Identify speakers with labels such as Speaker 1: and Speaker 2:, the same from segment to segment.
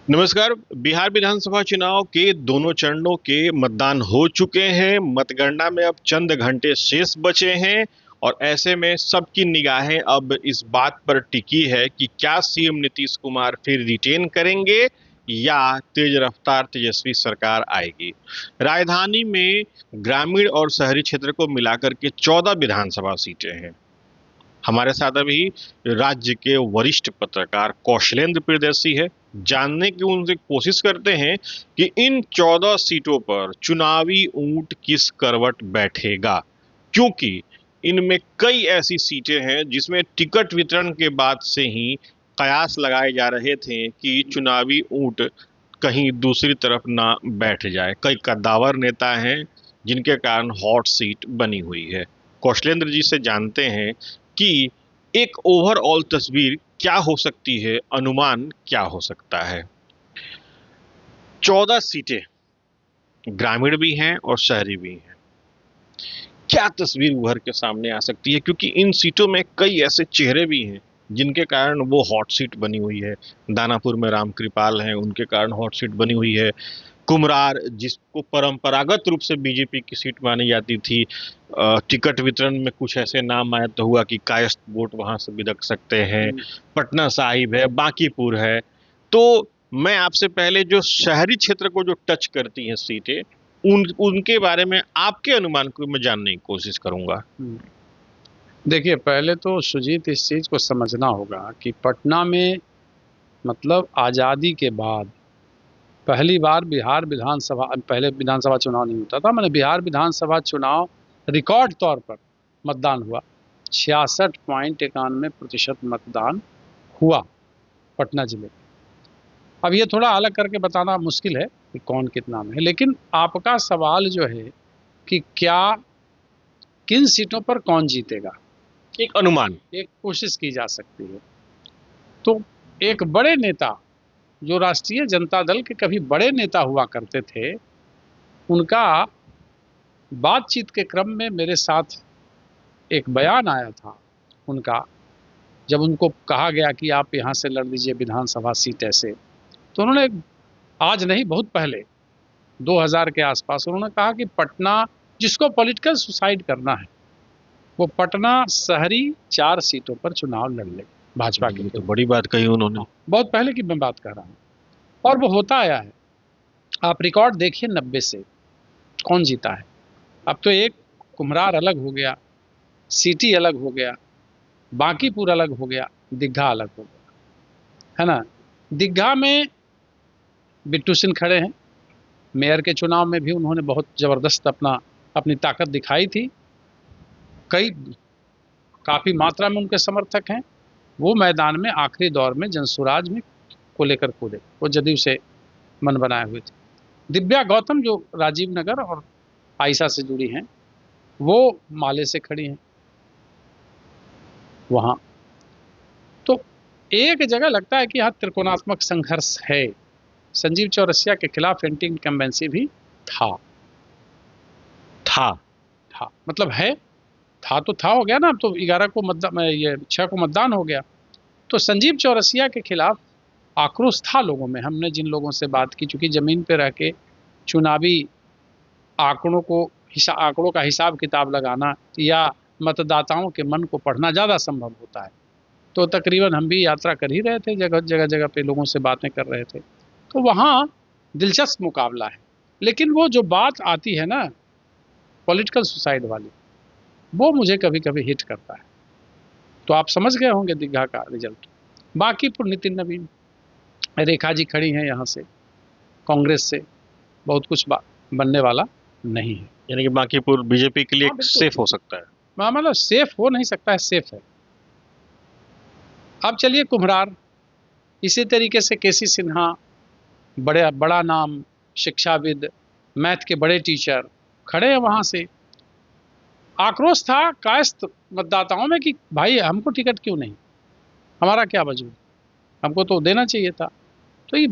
Speaker 1: नमस्कार। बिहार विधानसभा चुनाव के दोनों चरणों के मतदान हो चुके हैं। मतगणना में अब चंद घंटे शेष बचे हैं और ऐसे में सबकी निगाहें अब इस बात पर टिकी है कि क्या सीएम नीतीश कुमार फिर रिटेन करेंगे या तेज रफ्तार तेजस्वी सरकार आएगी। राजधानी में ग्रामीण और शहरी क्षेत्र को मिलाकर के 14 विधानसभा सीटें हैं। हमारे साथ अभी राज्य के वरिष्ठ पत्रकार कौशलेंद्र प्रियदर्शी है। जानने की उनसे कोशिश करते हैं कि इन 14 सीटों पर चुनावी ऊंट किस करवट बैठेगा, क्योंकि इनमें कई ऐसी सीटें हैं जिसमें टिकट वितरण के बाद से ही कयास लगाए जा रहे थे कि चुनावी ऊंट कहीं दूसरी तरफ ना बैठ जाए। कई कद्दावर नेता हैं जिनके कारण हॉट सीट बनी हुई है। कौशलेंद्र जी से जानते हैं कि एक ओवरऑल तस्वीर क्या हो सकती है, अनुमान क्या हो सकता है। 14 सीटें ग्रामीण भी हैं और शहरी भी हैं। क्या तस्वीर उभर के सामने आ सकती है, क्योंकि इन सीटों में कई ऐसे चेहरे भी हैं जिनके कारण वो हॉट सीट बनी हुई है। दानापुर में राम कृपाल हैं, उनके कारण हॉट सीट बनी हुई है। कुम्हरार, जिसको परंपरागत रूप से बीजेपी की सीट मानी जाती थी, टिकट वितरण में कुछ ऐसे नाम आए तो हुआ कि कायस्थ वोट वहां से बिदक सकते हैं। पटना साहिब है, बांकीपुर है। तो मैं आपसे पहले जो शहरी क्षेत्र को जो टच करती हैं सीटें, उनके बारे में आपके अनुमान को मैं जानने की कोशिश करूंगा।
Speaker 2: देखिए, पहले तो सुजीत इस चीज़ को समझना होगा कि पटना में मतलब आज़ादी के बाद पहली बार बिहार विधानसभा, पहले विधानसभा चुनाव नहीं होता था, मैंने बिहार विधानसभा चुनाव रिकॉर्ड तौर पर मतदान हुआ। 66.91% मतदान हुआ पटना जिले में। अब ये थोड़ा अलग करके बताना मुश्किल है कि कौन कितना में है, लेकिन आपका सवाल जो है कि क्या किन सीटों पर कौन जीतेगा,
Speaker 1: एक अनुमान,
Speaker 2: एक कोशिश की जा सकती है। तो एक बड़े नेता जो राष्ट्रीय जनता दल के कभी बड़े नेता हुआ करते थे, उनका बातचीत के क्रम में मेरे साथ एक बयान आया था उनका, जब उनको कहा गया कि आप यहाँ से लड़ लीजिए विधानसभा सीट ऐसे, तो उन्होंने, आज नहीं बहुत पहले 2000 के आसपास, उन्होंने कहा कि पटना, जिसको पॉलिटिकल सुसाइड करना है वो पटना शहरी 4 सीटों पर चुनाव लड़ ले भाजपा के।
Speaker 1: तो बड़ी बात कही उन्होंने।
Speaker 2: बहुत पहले की मैं बात कर रहा हूँ और वो होता आया है। आप रिकॉर्ड देखिए 90 से कौन जीता है। अब तो एक कुम्हरार अलग हो गया, सिटी अलग हो गया, बांकीपुर अलग हो गया, दीघा अलग हो गया, है ना। दीघा में बिट्टू सिंह खड़े हैं। मेयर के चुनाव में भी उन्होंने बहुत ज़बरदस्त अपनी ताकत दिखाई थी। कई काफ़ी मात्रा में उनके समर्थक हैं। वो मैदान में आखिरी दौर में जनसुराज में को लेकर कूदे, वो जदयू से मन बनाए हुए थे। दिव्या गौतम जो राजीव नगर और आयशा से जुड़ी हैं, वो माले से खड़ी हैं वहाँ। तो एक जगह लगता है कि यहाँ त्रिकोणात्मक संघर्ष है। संजीव चौरसिया के खिलाफ एंटी इनकम्बेंसी भी था
Speaker 1: था
Speaker 2: था मतलब है, था तो था, हो गया ना। अब तो 11 को मतदान, ये 6 को मतदान हो गया। तो संजीव चौरसिया के खिलाफ आक्रोश था लोगों में। हमने जिन लोगों से बात की, चूंकि ज़मीन पे रह के चुनावी आंकड़ों का हिसाब किताब लगाना या मतदाताओं के मन को पढ़ना ज़्यादा संभव होता है, तो तकरीबन हम भी यात्रा कर ही रहे थे, जगह जगह जगह पे लोगों से बातें कर रहे थे। तो वहाँ दिलचस्प मुकाबला है। लेकिन वो जो बात आती है ना पॉलिटिकल सुसाइड वाली, वो मुझे कभी कभी हिट करता है। तो आप समझ गए होंगे दीघा का रिजल्ट। बांकीपुर नितिन नवीन, रेखा जी खड़ी हैं यहाँ से कांग्रेस से, बहुत कुछ बनने वाला नहीं है।
Speaker 1: यानी कि बांकीपुर बीजेपी के लिए सेफ हो सकता है।
Speaker 2: मतलब सेफ हो नहीं सकता है, सेफ है। अब चलिए कुम्हरार, इसी तरीके से केसी सिन्हा, बड़ा नाम, शिक्षाविद, मैथ के बड़े टीचर खड़े हैं वहाँ से। आक्रोश था कायस्थ मतदाताओं में कि भाई हमको टिकट क्यों नहीं, हमारा क्या वजूद, हमको तो देना चाहिए था। तो ये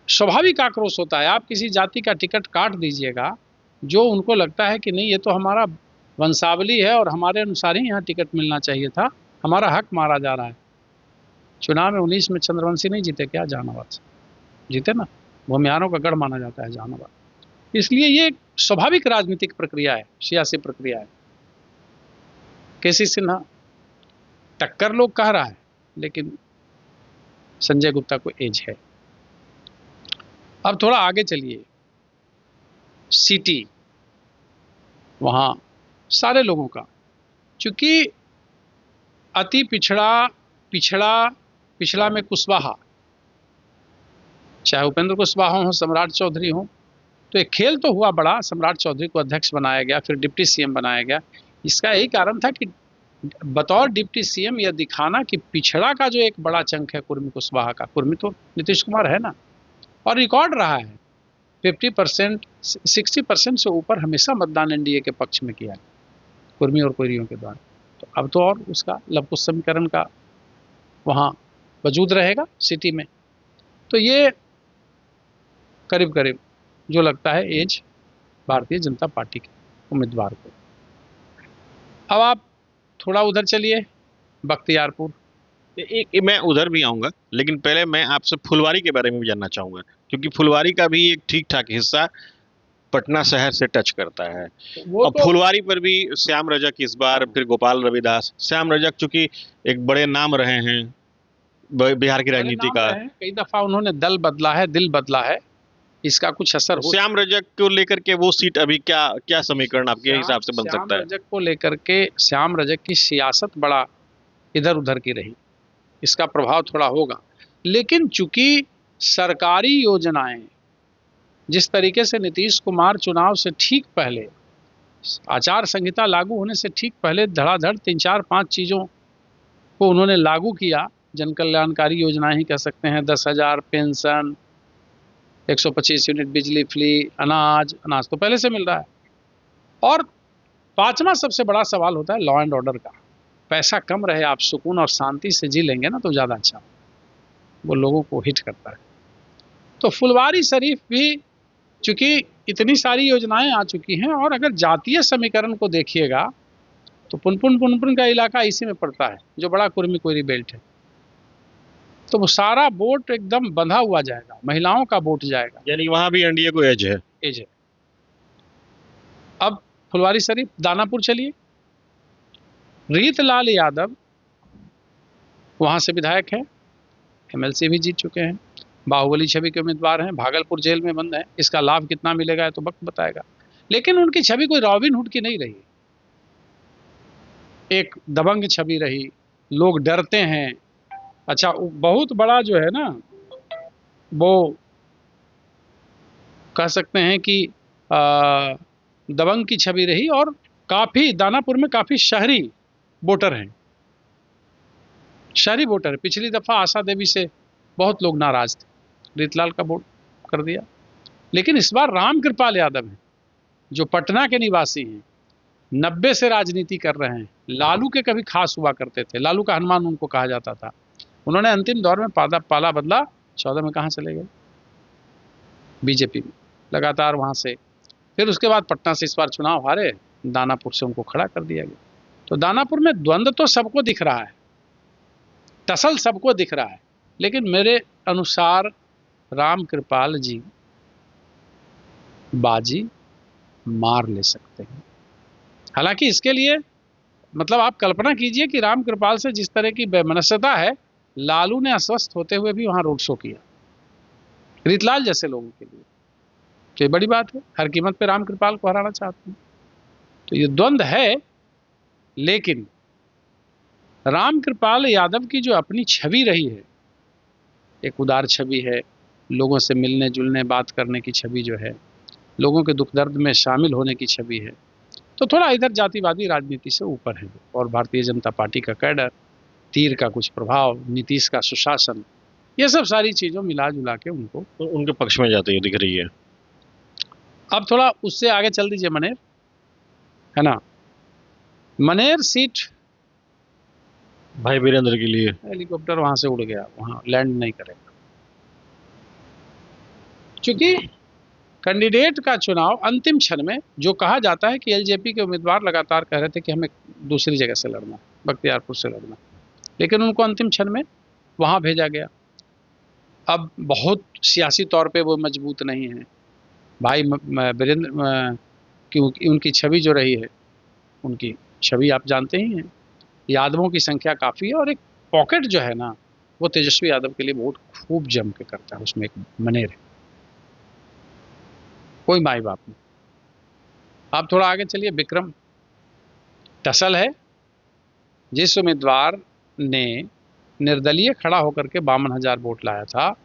Speaker 2: स्वाभाविक आक्रोश होता है। आप किसी जाति का टिकट काट दीजिएगा जो उनको लगता है कि नहीं, ये तो हमारा वंशावली है और हमारे अनुसार ही यहाँ टिकट मिलना चाहिए था, हमारा हक मारा जा रहा है। चुनाव में 19 में चंद्रवंशी नहीं जीते क्या जहानाबाद से? जीते ना, भूमिहारों का गढ़ माना जाता है जहानाबाद। इसलिए ये एक स्वाभाविक राजनीतिक प्रक्रिया है, सियासी प्रक्रिया है। केसी सिन्हा टक्कर लोग कह रहा है, लेकिन संजय गुप्ता को एज है। अब थोड़ा आगे चलिए, सिटी, वहां सारे लोगों का, चूंकि अति पिछड़ा पिछड़ा पिछड़ा में कुशवाहा, चाहे उपेंद्र कुशवाहा हो, सम्राट चौधरी हो, तो एक खेल तो हुआ बड़ा, सम्राट चौधरी को अध्यक्ष बनाया गया, फिर डिप्टी सीएम बनाया गया। इसका यही कारण था कि बतौर डिप्टी सीएम यह दिखाना कि पिछड़ा का जो एक बड़ा चंक है कुर्मी कुशवाहा का, कुर्मी तो नीतीश कुमार है ना, और रिकॉर्ड रहा है 50%, 60% से ऊपर हमेशा मतदान एनडीए के पक्ष में किया है कुर्मी और कोयरियों के द्वारा। तो अब तो और उसका लवकुश समीकरण का वहाँ वजूद रहेगा सिटी में। तो ये करीब करीब जो लगता है एज भारतीय जनता पार्टी के उम्मीदवार को। अब आप थोड़ा उधर चलिए, बख्तियारपुर।
Speaker 1: एक मैं उधर भी आऊंगा, लेकिन पहले मैं आपसे फुलवारी के बारे में भी जानना चाहूंगा, क्योंकि फुलवारी का भी एक ठीक ठाक हिस्सा पटना शहर से टच करता है।
Speaker 2: वो
Speaker 1: और
Speaker 2: तो
Speaker 1: फुलवारी पर भी श्याम रजक इस बार, फिर गोपाल रविदास। श्याम रजक चूंकि एक बड़े नाम रहे हैं बिहार की
Speaker 2: बड़े
Speaker 1: राजनीति
Speaker 2: नाम
Speaker 1: का।
Speaker 2: रहे हैं, कई दफा उन्होंने दल बदला है, दिल बदला है, इसका कुछ असर हो।
Speaker 1: श्याम रजक को लेकर के वो सीट अभी क्या क्या समीकरण आपके हिसाब से बन
Speaker 2: श्याम
Speaker 1: सकता है?
Speaker 2: रजक को लेकर के श्याम रजक की सियासत बड़ा इधर उधर की रही, इसका प्रभाव थोड़ा होगा। लेकिन चूंकि सरकारी योजनाएं जिस तरीके से नीतीश कुमार चुनाव से ठीक पहले, आचार संहिता लागू होने से ठीक पहले धड़ाधड़ 3-4-5 चीज़ों को उन्होंने लागू किया, जन कल्याणकारी योजनाएं ही कह सकते हैं, 10,000 पेंशन, 125 यूनिट बिजली फ्री, अनाज तो पहले से मिल रहा है। और पांचवा सबसे बड़ा सवाल होता है लॉ एंड ऑर्डर का। पैसा कम रहे, आप सुकून और शांति से जी लेंगे ना तो ज़्यादा अच्छा, वो लोगों को हिट करता है। तो फुलवारी शरीफ भी चूंकि इतनी सारी योजनाएं आ चुकी हैं, और अगर जातीय समीकरण को देखिएगा तो पुनपुन का इलाका इसी में पड़ता है, जो बड़ा कुर्मी कोयरी बेल्ट है। तो वो सारा वोट एकदम बंधा हुआ जाएगा, महिलाओं का वोट जाएगा,
Speaker 1: यानी वहां भी एनडीए को एज है।
Speaker 2: एज है। अब फुलवारी शरीफ, दानापुर चलिए, रीतलाल यादव वहां से विधायक है, एमएलसी भी जीत चुके हैं, बाहुबली छवि के उम्मीदवार हैं, भागलपुर जेल में बंद है। इसका लाभ कितना मिलेगा है तो वक्त बताएगा। लेकिन उनकी छवि कोई रॉबिन हुड की नहीं रही, एक दबंग छवि रही, लोग डरते हैं। अच्छा, बहुत बड़ा जो है ना, वो कह सकते हैं कि दबंग की छवि रही, और काफी दानापुर में काफी शहरी वोटर हैं, शहरी वोटर। पिछली दफा आशा देवी से बहुत लोग नाराज थे, रीतलाल का वोट कर दिया। लेकिन इस बार राम कृपाल यादव हैं, जो पटना के निवासी हैं, 90 से राजनीति कर रहे हैं, लालू के कभी खास हुआ करते थे, लालू का हनुमान उनको कहा जाता था। उन्होंने अंतिम दौर में पाला बदला, 14 में कहाँ चले गए, बीजेपी में लगातार वहां से। फिर उसके बाद पटना से इस बार चुनाव हारे, दानापुर से उनको खड़ा कर दिया गया। तो दानापुर में द्वंद्व तो सबको दिख रहा है, टसल सबको दिख रहा है, लेकिन मेरे अनुसार राम कृपाल जी बाजी मार ले सकते हैं। हालांकि इसके लिए मतलब आप कल्पना कीजिए कि राम कृपाल से जिस तरह की बेमनस्यता है, लालू ने अस्वस्थ होते हुए भी वहां रोड शो किया रीतलाल जैसे लोगों के लिए, तो ये बड़ी बात है। हर कीमत पे राम कृपाल को हराना चाहते हैं, तो ये द्वंद्व है। लेकिन राम कृपाल यादव की जो अपनी छवि रही है, एक उदार छवि है, लोगों से मिलने जुलने बात करने की छवि जो है, लोगों के दुख दर्द में शामिल होने की छवि है, तो थोड़ा इधर जातिवादी राजनीति से ऊपर है। और भारतीय जनता पार्टी का कैडर, तीर का कुछ प्रभाव, नीतीश का सुशासन, ये सब सारी चीज़ों मिला जुला के उनको
Speaker 1: तो उनके पक्ष में जाती हुई दिख रही है।
Speaker 2: अब थोड़ा उससे आगे चल दीजिए, मनेर है ना, मनेर सीट
Speaker 1: भाई वीरेंद्र के लिए
Speaker 2: हेलीकॉप्टर वहां से उड़ गया, वहां लैंड नहीं करेगा। क्योंकि कैंडिडेट का चुनाव अंतिम क्षण में, जो कहा जाता है कि एलजेपी के उम्मीदवार लगातार कह रहे थे कि हमें दूसरी जगह से लड़ना, बख्तियारपुर से लड़ना, लेकिन उनको अंतिम क्षण में वहां भेजा गया। अब बहुत सियासी तौर पे वो मजबूत नहीं है। भाई वीरेंद्र की उनकी छवि जो रही है, उनकी छवि आप जानते ही हैं। यादवों की संख्या काफ़ी है और एक पॉकेट जो है ना, वो तेजस्वी यादव के लिए वोट खूब जम के करता है, उसमें एक मनेर है, कोई माई बाप नहीं। आप थोड़ा आगे चलिए, विक्रम टसल है। जिस उम्मीदवार ने निर्दलीय खड़ा होकर के 52,000 वोट लाया था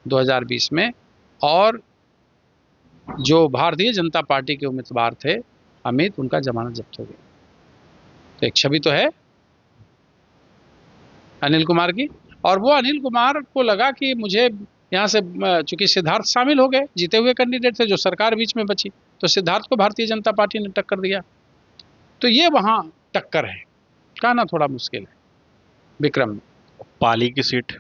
Speaker 2: 2020 में, और जो भारतीय जनता पार्टी के उम्मीदवार थे अमित, उनका जमानत जब्त हो गया। तो एक छवि तो है अनिल कुमार की। और वो अनिल कुमार को लगा कि मुझे यहाँ से, चूंकि सिद्धार्थ शामिल हो गए, जीते हुए कैंडिडेट थे, जो सरकार बीच में बची, तो सिद्धार्थ को भारतीय जनता पार्टी ने टक्कर दिया। तो ये वहां टक्कर है, कहना थोड़ा मुश्किल है। विक्रम में
Speaker 1: पाली की सीट,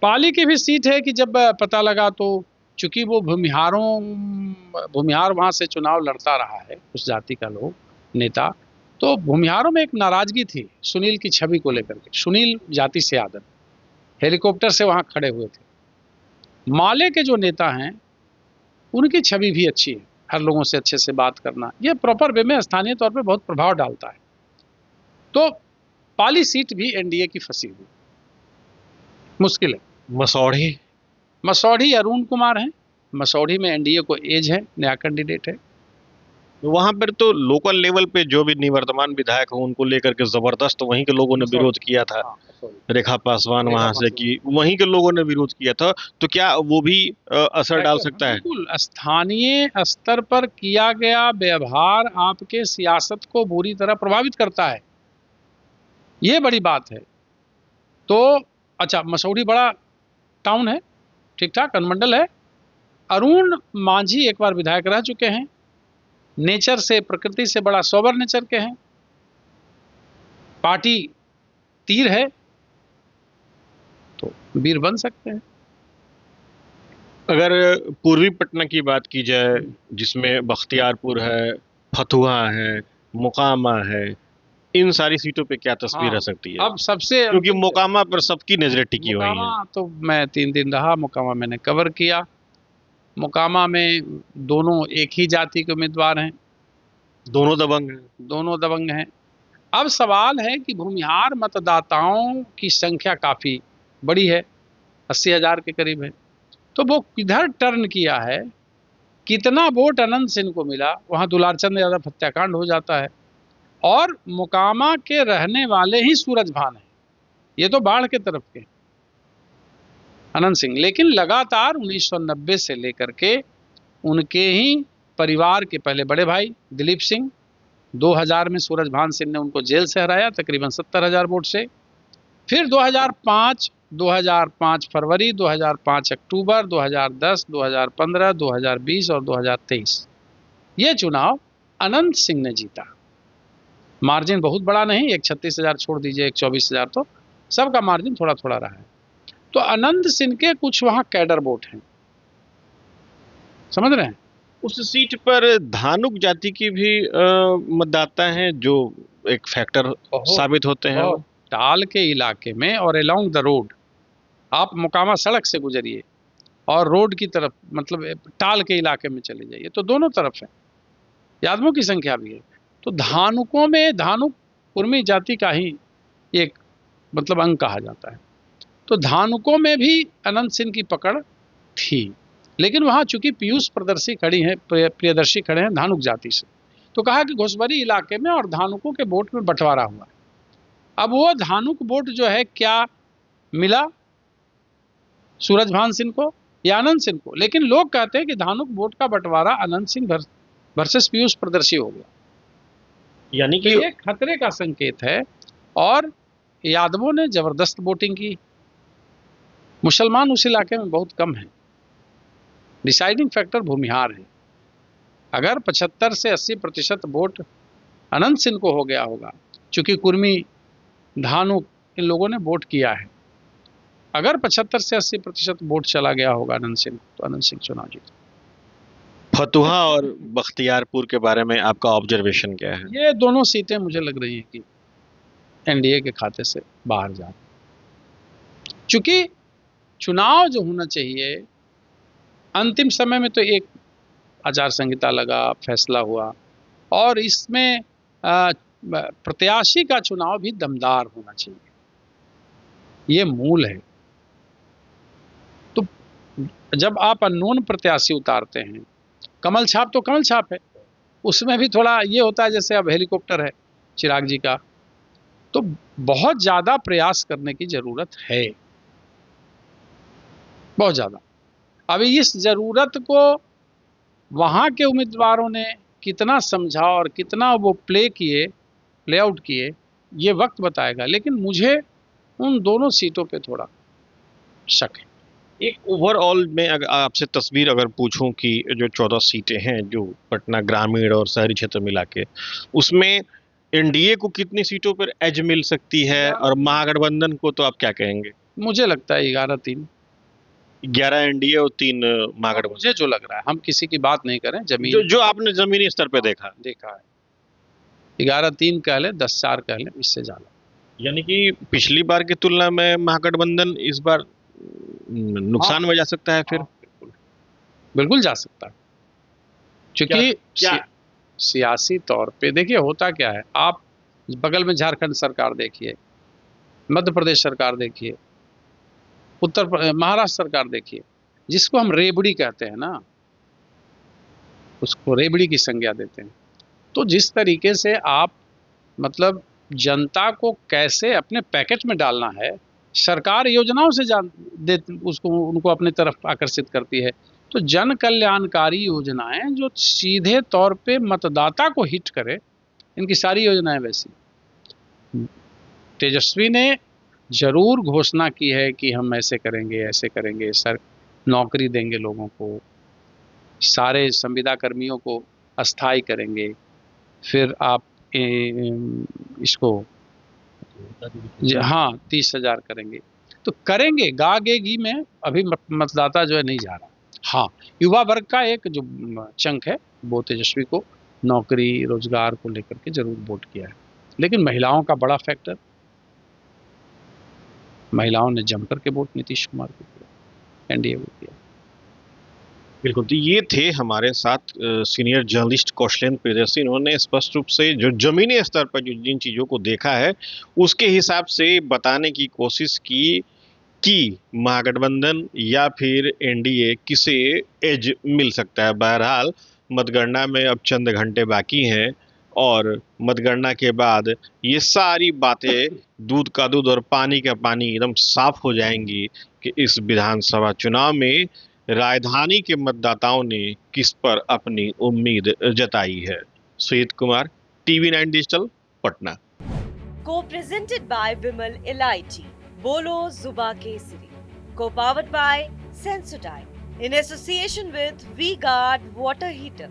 Speaker 2: पाली की भी सीट है कि जब पता लगा, तो चूंकि वो भूमिहार वहां से चुनाव लड़ता रहा है, उस जाति का लोग नेता, तो भूमिहारों में एक नाराजगी थी सुनील की छवि को लेकर के। सुनील जाति से आदर, हेलीकॉप्टर से वहां खड़े हुए थे। माले के जो नेता हैं, उनकी छवि भी अच्छी है, हर लोगों से अच्छे से बात करना, ये प्रॉपर वे में स्थानीय तौर पे बहुत प्रभाव डालता है। तो पाली सीट भी एनडीए की फंसी हुई, मुश्किल है।
Speaker 1: मसौढ़ी,
Speaker 2: मसौढ़ी अरुण कुमार हैं। मसौढ़ी में एनडीए को एज है, नया कैंडिडेट है।
Speaker 1: वहां पर तो लोकल लेवल पे जो भी निवर्तमान विधायक हो, उनको लेकर के जबरदस्त वहीं के लोगों ने विरोध किया था।
Speaker 2: हाँ,
Speaker 1: रेखा पासवान
Speaker 2: रेखा
Speaker 1: वहां से
Speaker 2: पासवान,
Speaker 1: की, वहीं के लोगों ने विरोध किया था। तो क्या वो भी असर डाल सकता है?
Speaker 2: बिल्कुल स्थानीय स्तर पर किया गया व्यवहार आपके सियासत को बुरी तरह प्रभावित करता है, ये बड़ी बात है। तो अच्छा, मसौढ़ी बड़ा टाउन है, ठीक ठाक अनुमंडल है। अरुण मांझी एक बार विधायक रह चुके हैं, नेचर से, प्रकृति से बड़ा सोबर नेचर के हैं, पार्टी तीर है, तो वीर बन सकते हैं।
Speaker 1: अगर पूर्वी पटना की बात की जाए, जिसमें बख्तियारपुर है, फतुहा है, मोकामा है, इन सारी सीटों पे क्या तस्वीर रह
Speaker 2: हाँ,
Speaker 1: सकती है?
Speaker 2: अब सबसे
Speaker 1: क्योंकि मोकामा पर सबकी नजरें टिकी हुई हैं।
Speaker 2: मोकामा तो मैं 3 दिन रहा, मोकामा मैंने कवर किया। मोकामा में दोनों एक ही जाति के उम्मीदवार हैं,
Speaker 1: दोनों दबंग हैं।
Speaker 2: दोनों दबंग हैं। अब सवाल है कि भूमिहार मतदाताओं की संख्या काफी बड़ी है, 80,000 के करीब है। तो वो किधर टर्न किया है, कितना वोट अनंत सिंह को मिला, वहां दुलारचंद यादव हत्याकांड हो जाता है। और मोकामा के रहने वाले ही सूरज भान है, ये तो बाढ़ के तरफ के अनंत सिंह, लेकिन लगातार 1990 से लेकर के उनके ही परिवार के पहले बड़े भाई दिलीप सिंह, 2000 में सूरज भान सिंह ने उनको जेल से हराया तकरीबन 70,000 वोट से। फिर 2005 फरवरी, 2005 अक्टूबर, 2010, 2015, 2020 और 2023 ये चुनाव अनंत सिंह ने जीता। मार्जिन बहुत बड़ा नहीं, एक 36,000 छोड़ दीजिए, एक 24,000, तो सबका मार्जिन थोड़ा थोड़ा रहा है। तो अनंत सिंह के कुछ वहां कैडर वोट हैं, समझ रहे हैं।
Speaker 1: उस सीट पर धानुक जाति की भी मतदाता हैं, जो एक फैक्टर साबित होते हैं। वो
Speaker 2: टाल के इलाके में और अलोंग द रोड, आप मोकामा सड़क से गुजरिए और रोड की तरफ, मतलब टाल के इलाके में चले जाइए, तो दोनों तरफ है, यादवों की संख्या भी है। तो धानुकों में, धानुक कुर्मी जाति का ही एक मतलब अंग कहा जाता है। तो धानुकों में भी अनंत सिंह की पकड़ थी, लेकिन वहां चूंकि पीयूष प्रियदर्शी खड़ी हैं, प्रियदर्शी खड़े हैं धानुक जाति से, तो कहा कि घोसबरी इलाके में और धानुकों के वोट में बंटवारा हुआ है। अब वो धानुक वोट जो है, क्या मिला सूरजभान सिंह को या अनंत सिंह को? लेकिन लोग कहते हैं कि धानुक वोट का बंटवारा अनंत सिंह वर्सेस पीयूष प्रियदर्शी हो गया,
Speaker 1: यानी कि
Speaker 2: ये खतरे का संकेत है। और यादवों ने जबरदस्त वोटिंग की, मुसलमान उस इलाके में बहुत कम है, डिसाइडिंग फैक्टर भूमिहार है। अगर 75 से 80% वोट अनंत सिंह को हो गया होगा, चूंकि कुर्मी, धानुक, इन लोगों ने वोट किया है, अगर 75 से 80% वोट चला गया होगा अनंत सिंह, तो अनंत सिंह चुनाव जीते।
Speaker 1: फतुहा और बख्तियारपुर के बारे में आपका ऑब्जर्वेशन क्या है?
Speaker 2: ये दोनों सीटें मुझे लग रही है कि एनडीए के खाते से बाहर जा, चूंकि चुनाव जो होना चाहिए, अंतिम समय में तो एक आचार संहिता लगा, फैसला हुआ, और इसमें प्रत्याशी का चुनाव भी दमदार होना चाहिए, ये मूल है। तो जब आप अननोन प्रत्याशी उतारते हैं, कमल छाप तो कमल छाप है, उसमें भी थोड़ा ये होता है जैसे अब हेलीकॉप्टर है चिराग जी का, तो बहुत ज़्यादा प्रयास करने की ज़रूरत है, बहुत ज़्यादा। अभी इस ज़रूरत को वहाँ के उम्मीदवारों ने कितना समझा और कितना वो प्ले आउट किए, ये वक्त बताएगा, लेकिन मुझे उन दोनों सीटों पे थोड़ा शक है।
Speaker 1: एक ओवरऑल में अगर आपसे तस्वीर अगर पूछूं कि जो 14 सीटें हैं जो पटना ग्रामीण और शहरी क्षेत्र मिला के, उसमें एनडीए को कितनी सीटों पर एज मिल सकती है और महागठबंधन को तो आप क्या कहेंगे?
Speaker 2: मुझे लगता है 11-3,
Speaker 1: 11 एनडीए और 3 महागठबंधन।
Speaker 2: मुझे जो लग रहा है, हम किसी की बात नहीं करें,
Speaker 1: जो आपने जमीनी स्तर पे देखा
Speaker 2: है, 11-3 कह ले, 10-4 कह ले, इससे ज्यादा।
Speaker 1: यानी कि पिछली बार की तुलना में महागठबंधन इस बार नुकसान में जा सकता है फिर?
Speaker 2: बिल्कुल बिल्कुल जा सकता है, क्योंकि
Speaker 1: क्या
Speaker 2: सियासी तौर पे देखिए होता क्या है, आप बगल में झारखंड सरकार देखिए, मध्य प्रदेश सरकार देखिए, महाराष्ट्र सरकार देखिए, जिसको हम रेबड़ी कहते हैं ना, उसको रेबड़ी की संज्ञा देते हैं। तो जिस तरीके से आप मतलब जनता को कैसे अपने पैकेट में डालना है, सरकार योजनाओं से उसको उनको अपनी तरफ आकर्षित करती है। तो जन कल्याणकारी योजनाएं जो सीधे तौर पे मतदाता को हिट करे, इनकी सारी योजनाएं वैसी। तेजस्वी ने जरूर घोषणा की है कि हम ऐसे करेंगे, सर नौकरी देंगे लोगों को, सारे संविदा कर्मियों को अस्थायी करेंगे, फिर आप इसको हाँ 30,000 करेंगे, तो करेंगे गागेगी में अभी मतदाता जो है नहीं जा रहा। हाँ, युवा वर्ग का एक जो चंक है वो तेजस्वी को नौकरी रोजगार को लेकर के जरूर वोट किया है, लेकिन महिलाओं का बड़ा फैक्टर, महिलाओं ने जम करके वोट नीतीश कुमार को किया, एनडीए को किया।
Speaker 1: बिल्कुल, तो ये थे हमारे साथ सीनियर जर्नलिस्ट कौशलेंद्र प्रियदर्शी। इन्होंने स्पष्ट रूप से जो जमीनी स्तर पर जो जिन चीज़ों को देखा है उसके हिसाब से बताने की कोशिश की कि महागठबंधन या फिर एनडीए किसे एज मिल सकता है। बहरहाल मतगणना में अब चंद घंटे बाकी हैं और मतगणना के बाद ये सारी बातें दूध का दूध और पानी का पानी एकदम साफ हो जाएंगी कि इस विधानसभा चुनाव में राजधानी के मतदाताओं ने किस पर अपनी उम्मीद जताई है। Sujeet Kumar, TV9 digital, Patna.
Speaker 3: Co presented by Vimal Elaichi, बोलो जुबा केसरी, co powered by Sensodyne in association with V guard water heater.